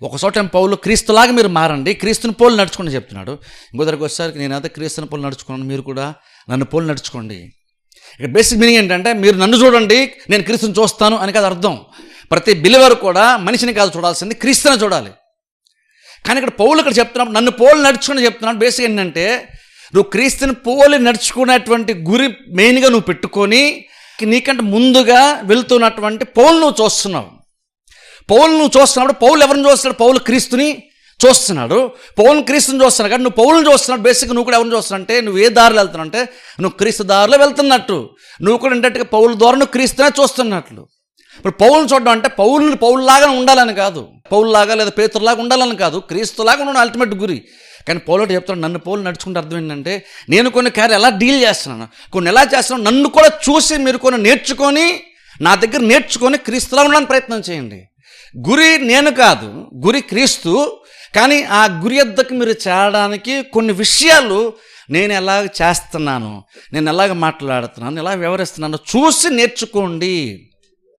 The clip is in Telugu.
ఒక చోట పౌలు క్రీస్తులాగా మీరు మారండి, క్రీస్తుని పోలు నడుచుకోండి చెప్తున్నాడు. ఇంకో దగ్గరికి వచ్చేసరికి నేనైతే క్రీస్తుని పోలు నడుచుకున్నాను, మీరు కూడా నన్ను పోలు నడుచుకోండి. ఇక్కడ బేసిక్ మీనింగ్ ఏంటంటే మీరు నన్ను చూడండి, నేను క్రీస్తుని చూస్తాను అని కాదు అర్థం. ప్రతి బిలీవర్ కూడా మనిషిని కాదు చూడాల్సింది, క్రీస్తుని చూడాలి. కానీ ఇక్కడ పౌలు ఇక్కడ చెప్తున్నప్పుడు నన్ను పోలు నడుచుకుని చెప్తున్నాడు. బేసిక్ ఏంటంటే నువ్వు క్రీస్తుని పోలి నడుచుకునేటువంటి గురి మెయిన్గా నువ్వు పెట్టుకొని నీకంటే ముందుగా వెళ్తున్నటువంటి పౌలు నువ్వు చూస్తున్నావు. పౌలు నువ్వు చూస్తున్నప్పుడు పౌలు ఎవరిని చూస్తున్నాడు? పౌలు క్రీస్తుని చూస్తున్నాడు. పౌలు క్రీస్తుని చూస్తున్నాడు కాబట్టి నువ్వు పౌలుని చూస్తున్నాడు. బేసిక్గా నువ్వు కూడా ఎవరిని చూస్తున్నావు అంటే నువ్వు ఏ దారిలో వెళ్తున్నావు అంటే నువ్వు క్రీస్తు దారిలో వెళ్తున్నట్టు, నువ్వు కూడా ఏంటంటే పౌలు ద్వారా నువ్వు క్రీస్తునే చూస్తున్నట్లు. ఇప్పుడు పౌలుని చూడడం అంటే పౌలులాగా ఉండాలని కాదు, పౌలులాగా లేదా పేతురులాగా ఉండాలని కాదు, క్రీస్తులాగా ఉండడం అల్టిమేట్ గురి. కానీ పౌలు చెప్తున్నాడు నన్ను పౌలు నడుచుకుంటే అర్థం ఏంటంటే నేను కొన్ని కార్యాలు ఎలా డీల్ చేస్తున్నాను, కొన్ని ఎలా చేస్తున్నాను, నన్ను కూడా చూసి మీరు కొన్ని నేర్చుకొని నా దగ్గర నేర్చుకొని క్రీస్తులా ఉండడానికి ప్రయత్నం చేయండి. గురి నేను కాదు, గురి క్రీస్తు. కానీ ఆ గురి వద్దకు మీరు చేరడానికి కొన్ని విషయాలు నేను ఎలాగ చేస్తున్నాను, నేను ఎలాగ మాట్లాడుతున్నాను, ఎలా వ్యవహరిస్తున్నాను చూసి నేర్చుకోండి.